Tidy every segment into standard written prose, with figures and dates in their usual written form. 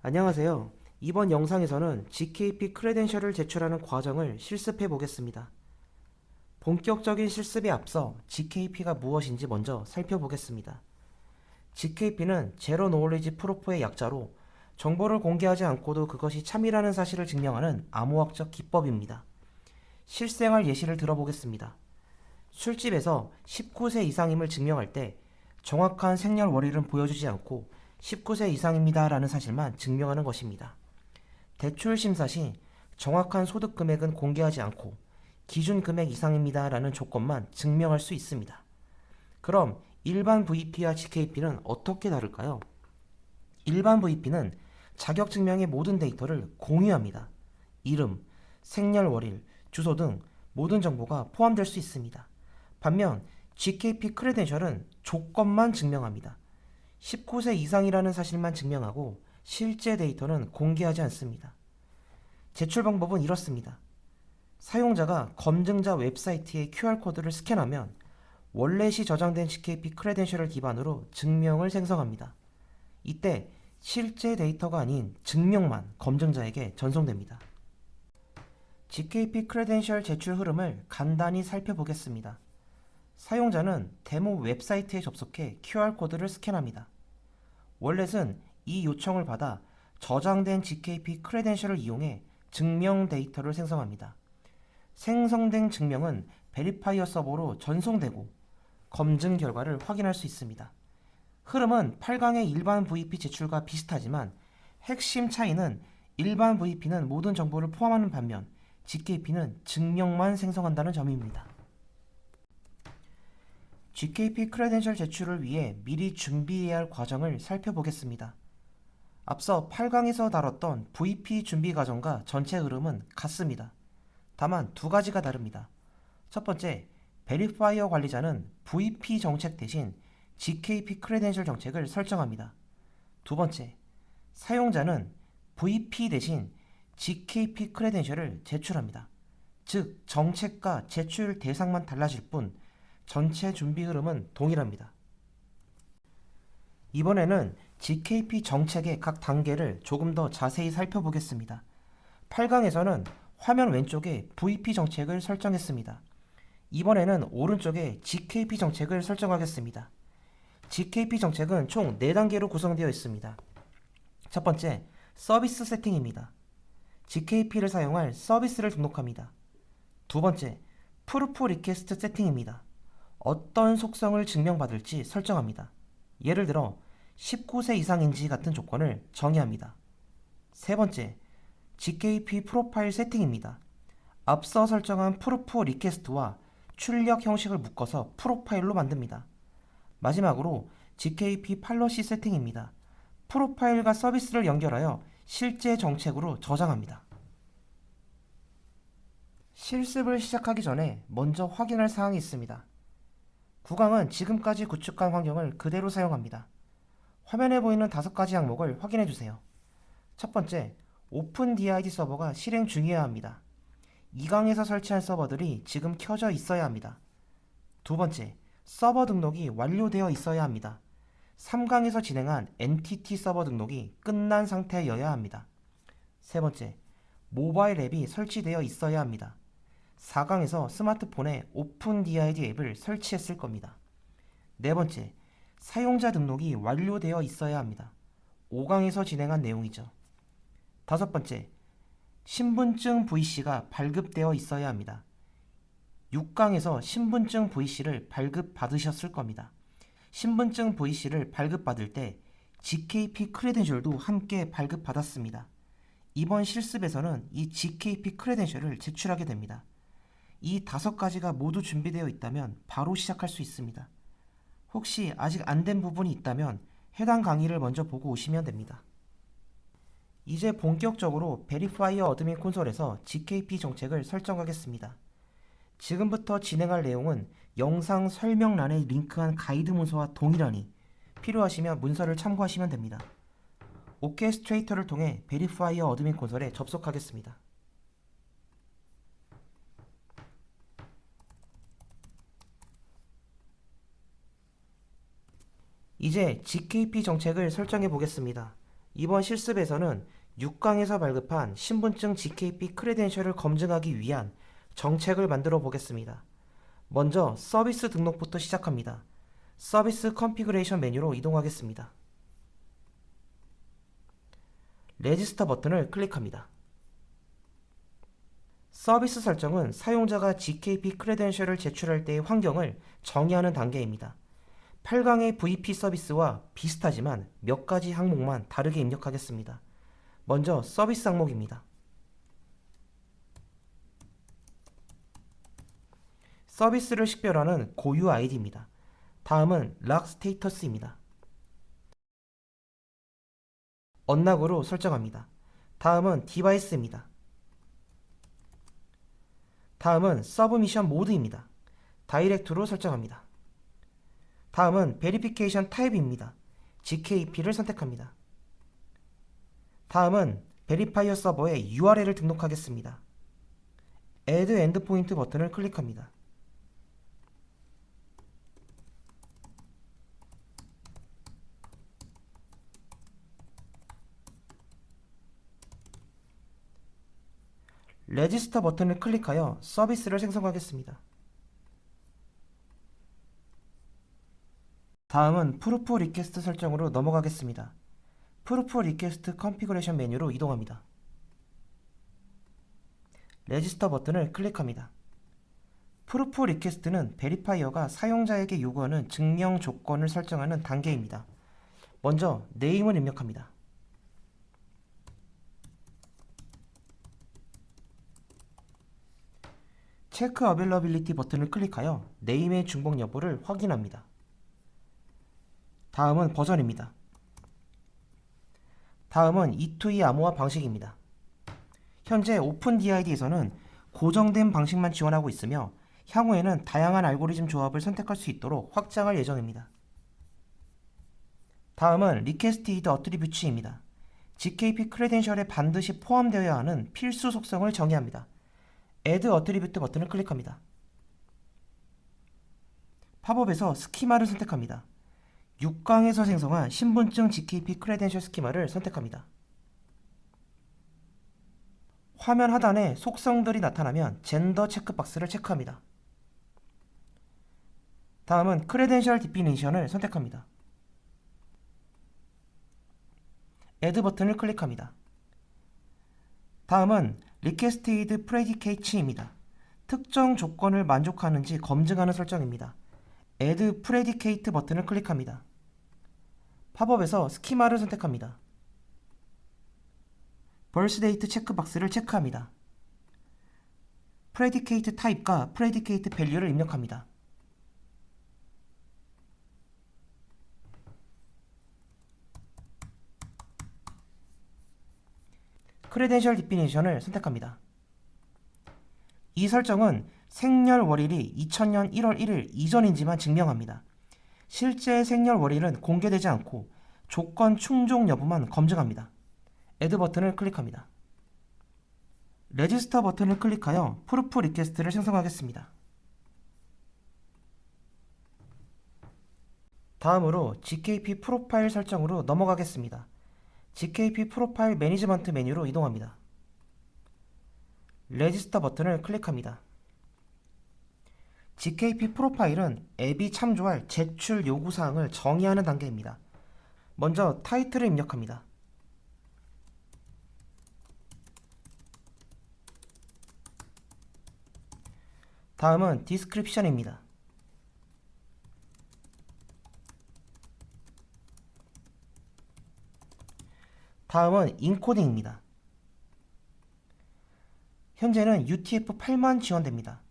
안녕하세요. 이번 영상에서는 GKP 크레덴셜을 제출하는 과정을 실습해 보겠습니다. 본격적인 실습에 앞서 GKP가 무엇인지 먼저 살펴보겠습니다. GKP는 제로 노울리지 프로프의 약자로 정보를 공개하지 않고도 그것이 참이라는 사실을 증명하는 암호학적 기법입니다. 실생활 예시를 들어보겠습니다. 술집에서 19세 이상임을 증명할 때 정확한 생년월일은 보여주지 않고 19세 이상입니다 라는 사실만 증명하는 것입니다. 대출 심사 시 정확한 소득 금액은 공개하지 않고 기준 금액 이상입니다 라는 조건만 증명할 수 있습니다. 그럼 일반 VP와 GKP는 어떻게 다를까요? 일반 VP는 자격 증명의 모든 데이터를 공유합니다. 이름, 생년월일, 주소 등 모든 정보가 포함될 수 있습니다. 반면 GKP 크레덴셜은 조건만 증명합니다. 19세 이상이라는 사실만 증명하고 실제 데이터는 공개하지 않습니다. 제출 방법은 이렇습니다. 사용자가 검증자 웹사이트의 QR코드를 스캔하면 월렛이 저장된 GKP 크레덴셜을 기반으로 증명을 생성합니다. 이때 실제 데이터가 아닌 증명만 검증자에게 전송됩니다. GKP 크레덴셜 제출 흐름을 간단히 살펴보겠습니다. 사용자는 데모 웹사이트에 접속해 QR코드를 스캔합니다. 월렛은 이 요청을 받아 저장된 GKP 크레덴셜을 이용해 증명 데이터를 생성합니다. 생성된 증명은 베리파이어 서버로 전송되고 검증 결과를 확인할 수 있습니다. 흐름은 8강의 일반 VP 제출과 비슷하지만 핵심 차이는 일반 VP는 모든 정보를 포함하는 반면 GKP는 증명만 생성한다는 점입니다. GKP 크레덴셜 제출을 위해 미리 준비해야 할 과정을 살펴보겠습니다. 앞서 8강에서 다뤘던 VP 준비 과정과 전체 흐름은 같습니다. 다만 두 가지가 다릅니다. 첫 번째, 베리파이어 관리자는 VP 정책 대신 GKP 크레덴셜 정책을 설정합니다. 두 번째, 사용자는 VP 대신 GKP 크레덴셜을 제출합니다. 즉, 정책과 제출 대상만 달라질 뿐 전체 준비 흐름은 동일합니다. 이번에는 GKP 정책의 각 단계를 조금 더 자세히 살펴보겠습니다. 8강에서는 화면 왼쪽에 VP 정책을 설정했습니다. 이번에는 오른쪽에 GKP 정책을 설정하겠습니다. GKP 정책은 총 4단계로 구성되어 있습니다. 첫 번째, 서비스 세팅입니다. GKP를 사용할 서비스를 등록합니다. 두 번째, 프루프 리퀘스트 세팅입니다. 어떤 속성을 증명받을지 설정합니다. 예를 들어 19세 이상인지 같은 조건을 정의합니다. 세 번째, GKP 프로파일 세팅입니다. 앞서 설정한 프루프 리퀘스트와 출력 형식을 묶어서 프로파일로 만듭니다. 마지막으로 GKP 팔로시 세팅입니다. 프로파일과 서비스를 연결하여 실제 정책으로 저장합니다. 실습을 시작하기 전에 먼저 확인할 사항이 있습니다. 구강은 지금까지 구축한 환경을 그대로 사용합니다. 화면에 보이는 5가지 항목을 확인해 주세요. 첫 번째, OpenDID 서버가 실행 중이어야 합니다. 2강에서 설치한 서버들이 지금 켜져 있어야 합니다. 두 번째, 서버 등록이 완료되어 있어야 합니다. 3강에서 진행한 NTT 서버 등록이 끝난 상태여야 합니다. 세 번째, 모바일 앱이 설치되어 있어야 합니다. 4강에서 스마트폰에 OpenDID 앱을 설치했을 겁니다. 네 번째, 사용자 등록이 완료되어 있어야 합니다. 5강에서 진행한 내용이죠. 다섯 번째, 신분증 VC가 발급되어 있어야 합니다. 6강에서 신분증 VC를 발급받으셨을 겁니다. 신분증 VC를 발급받을 때 GKP 크레덴셜도 함께 발급받았습니다. 이번 실습에서는 이 GKP 크레덴셜을 제출하게 됩니다. 이 5가지가 모두 준비되어 있다면 바로 시작할 수 있습니다. 혹시 아직 안 된 부분이 있다면 해당 강의를 먼저 보고 오시면 됩니다. 이제 본격적으로 베리파이어 어드민 콘솔에서 GKP 정책을 설정하겠습니다. 지금부터 진행할 내용은 영상 설명란에 링크한 가이드 문서와 동일하니 필요하시면 문서를 참고하시면 됩니다. 오케스트레이터를 통해 베리파이어 어드민 콘솔에 접속하겠습니다. 이제 GKP 정책을 설정해 보겠습니다. 이번 실습에서는 6강에서 발급한 신분증 GKP 크레덴셜을 검증하기 위한 정책을 만들어 보겠습니다. 먼저 서비스 등록부터 시작합니다. 서비스 컨피그레이션 메뉴로 이동하겠습니다. 레지스터 버튼을 클릭합니다. 서비스 설정은 사용자가 GKP 크레덴셜을 제출할 때의 환경을 정의하는 단계입니다. 8강의 VP 서비스와 비슷하지만 몇 가지 항목만 다르게 입력하겠습니다. 먼저 서비스 항목입니다. 서비스를 식별하는 고유 아이디입니다. 다음은 락 스테이터스입니다. 언락으로 설정합니다. 다음은 디바이스입니다. 다음은 서브미션 모드입니다. 다이렉트로 설정합니다. 다음은 베리피케이션 타입입니다. GKP를 선택합니다. 다음은 베리파이어 서버에 URL을 등록하겠습니다. Add 엔드포인트 버튼을 클릭합니다. 레지스터 버튼을 클릭하여 서비스를 생성하겠습니다. 다음은 프루프 리퀘스트 설정으로 넘어가겠습니다. 프루프 리퀘스트 컨피그레이션 메뉴로 이동합니다. 레지스터 버튼을 클릭합니다. 프루프 리퀘스트는 베리파이어가 사용자에게 요구하는 증명 조건을 설정하는 단계입니다. 먼저 네임을 입력합니다. 체크 어베일러빌리티 버튼을 클릭하여 네임의 중복 여부를 확인합니다. 다음은 버전입니다. 다음은 E2E 암호화 방식입니다. 현재 오픈DID에서는 고정된 방식만 지원하고 있으며 향후에는 다양한 알고리즘 조합을 선택할 수 있도록 확장할 예정입니다. 다음은 리퀘스티드 어트리뷰츠입니다. GKP 크레덴셜에 반드시 포함되어야 하는 필수 속성을 정의합니다. Add 어트리뷰트 버튼을 클릭합니다. 팝업에서 스키마를 선택합니다. 6강에서 생성한 신분증 GKP 크레덴셜 스키마를 선택합니다. 화면 하단에 속성들이 나타나면 젠더 체크박스를 체크합니다. 다음은 크레덴셜 디피니션을 선택합니다. Add 버튼을 클릭합니다. 다음은 Requested Predicate입니다. 특정 조건을 만족하는지 검증하는 설정입니다. Add Predicate 버튼을 클릭합니다. 팝업에서 스키마를 선택합니다. birthDate 체크박스를 체크합니다. Predicate 타입과 Predicate value를 입력합니다. 크레덴셜 디피니션을 선택합니다. 이 설정은 생년월일이 2000년 1월 1일 이전인지만 증명합니다. 실제 생년월일은 공개되지 않고 조건 충족 여부만 검증합니다. Add 버튼을 클릭합니다. 레지스터 버튼을 클릭하여 프루프 리퀘스트를 생성하겠습니다. 다음으로 GKP 프로파일 설정으로 넘어가겠습니다. GKP 프로파일 매니지먼트 메뉴로 이동합니다. 레지스터 버튼을 클릭합니다. GKP 프로파일은 앱이 참조할 제출 요구사항을 정의하는 단계입니다. 먼저 타이틀을 입력합니다. 다음은 디스크립션입니다. 다음은 인코딩입니다. 현재는 UTF-8만 지원됩니다.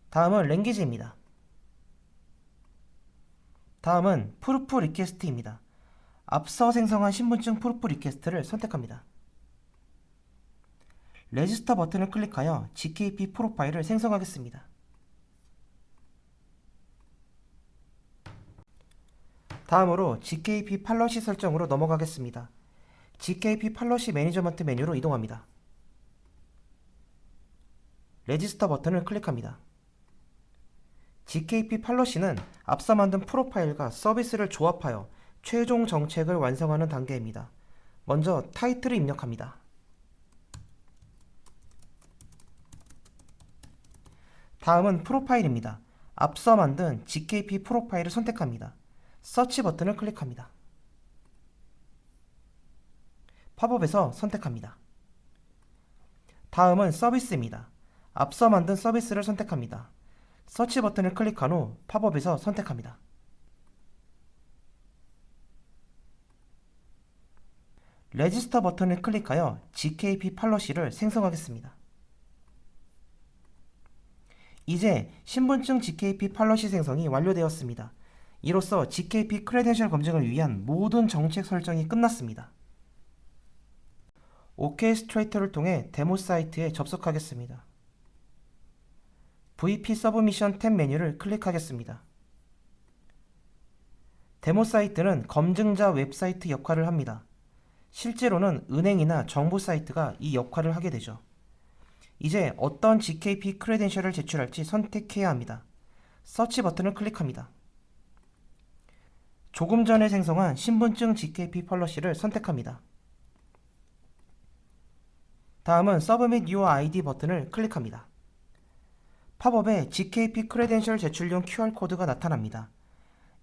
다음은 랭귀지입니다. 다음은 프루프 리퀘스트입니다. 앞서 생성한 신분증 프루프 리퀘스트를 선택합니다. 레지스터 버튼을 클릭하여 GKP 프로파일을 생성하겠습니다. 다음으로 GKP 팔러시 설정으로 넘어가겠습니다. GKP 팔러시 매니저먼트 메뉴로 이동합니다. 레지스터 버튼을 클릭합니다. GKP 팔러시는 앞서 만든 프로파일과 서비스를 조합하여 최종 정책을 완성하는 단계입니다. 먼저 타이틀을 입력합니다. 다음은 프로파일입니다. 앞서 만든 GKP 프로파일을 선택합니다. 서치 버튼을 클릭합니다. 팝업에서 선택합니다. 다음은 서비스입니다. 앞서 만든 서비스를 선택합니다. 서치 버튼을 클릭한 후 팝업에서 선택합니다. 레지스터 버튼을 클릭하여 GKP 팔러시를 생성하겠습니다. 이제 신분증 GKP 팔러시 생성이 완료되었습니다. 이로써 GKP 크레덴셜 검증을 위한 모든 정책 설정이 끝났습니다. 오케스트레이터를 통해 데모 사이트에 접속하겠습니다. VP 서브미션 탭 메뉴를 클릭하겠습니다. 데모 사이트는 검증자 웹사이트 역할을 합니다. 실제로는 은행이나 정부 사이트가 이 역할을 하게 되죠. 이제 어떤 GKP 크레덴셜을 제출할지 선택해야 합니다. 서치 버튼을 클릭합니다. 조금 전에 생성한 신분증 GKP 팔러시를 선택합니다. 다음은 Submit Your ID 버튼을 클릭합니다. 팝업에 GKP 크레덴셜 제출용 QR코드가 나타납니다.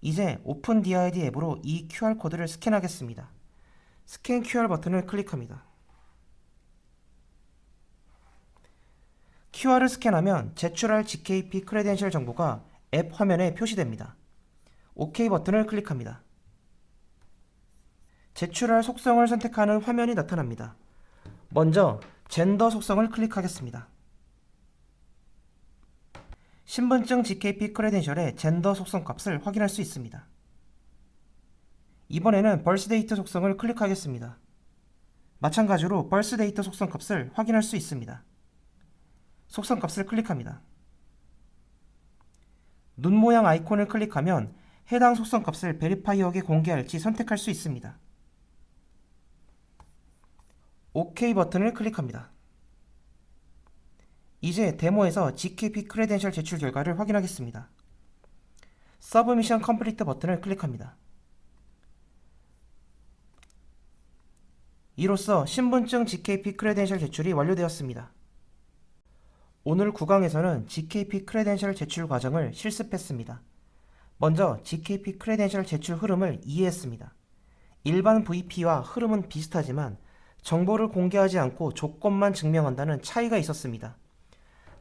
이제 OpenDID 앱으로 이 QR코드를 스캔하겠습니다. 스캔 QR 버튼을 클릭합니다. QR을 스캔하면 제출할 GKP 크레덴셜 정보가 앱 화면에 표시됩니다. OK 버튼을 클릭합니다. 제출할 속성을 선택하는 화면이 나타납니다. 먼저 젠더 속성을 클릭하겠습니다. 신분증 GKP 크레덴셜의 젠더 속성 값을 확인할 수 있습니다. 이번에는 birthDate 속성을 클릭하겠습니다. 마찬가지로 birthDate 속성 값을 확인할 수 있습니다. 속성 값을 클릭합니다. 눈 모양 아이콘을 클릭하면 해당 속성 값을 베리파이어에게 공개할지 선택할 수 있습니다. OK 버튼을 클릭합니다. 이제 데모에서 GKP 크레덴셜 제출 결과를 확인하겠습니다. Submission Complete 버튼을 클릭합니다. 이로써 신분증 GKP 크레덴셜 제출이 완료되었습니다. 오늘 구강에서는 GKP 크레덴셜 제출 과정을 실습했습니다. 먼저 GKP 크레덴셜 제출 흐름을 이해했습니다. 일반 VP와 흐름은 비슷하지만 정보를 공개하지 않고 조건만 증명한다는 차이가 있었습니다.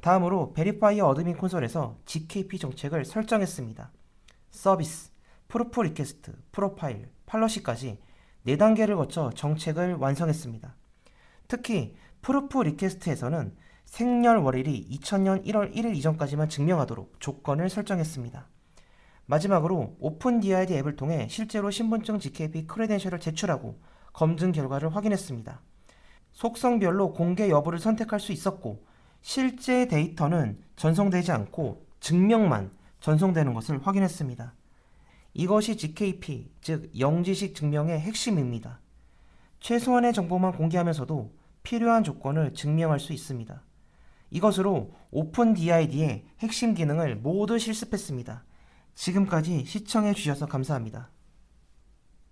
다음으로 베리파이어 어드민 콘솔에서 GKP 정책을 설정했습니다. 서비스, 프루프 리퀘스트, 프로파일, 팔러시까지 4단계를 거쳐 정책을 완성했습니다. 특히 프루프 리퀘스트에서는 생년월일이 2000년 1월 1일 이전까지만 증명하도록 조건을 설정했습니다. 마지막으로 오픈DID 앱을 통해 실제로 신분증 GKP 크레덴셜을 제출하고 검증 결과를 확인했습니다. 속성별로 공개 여부를 선택할 수 있었고 실제 데이터는 전송되지 않고 증명만 전송되는 것을 확인했습니다. 이것이 GKP, 즉 영지식 증명의 핵심입니다. 최소한의 정보만 공개하면서도 필요한 조건을 증명할 수 있습니다. 이것으로 오픈DID의 핵심 기능을 모두 실습했습니다. 지금까지 시청해 주셔서 감사합니다.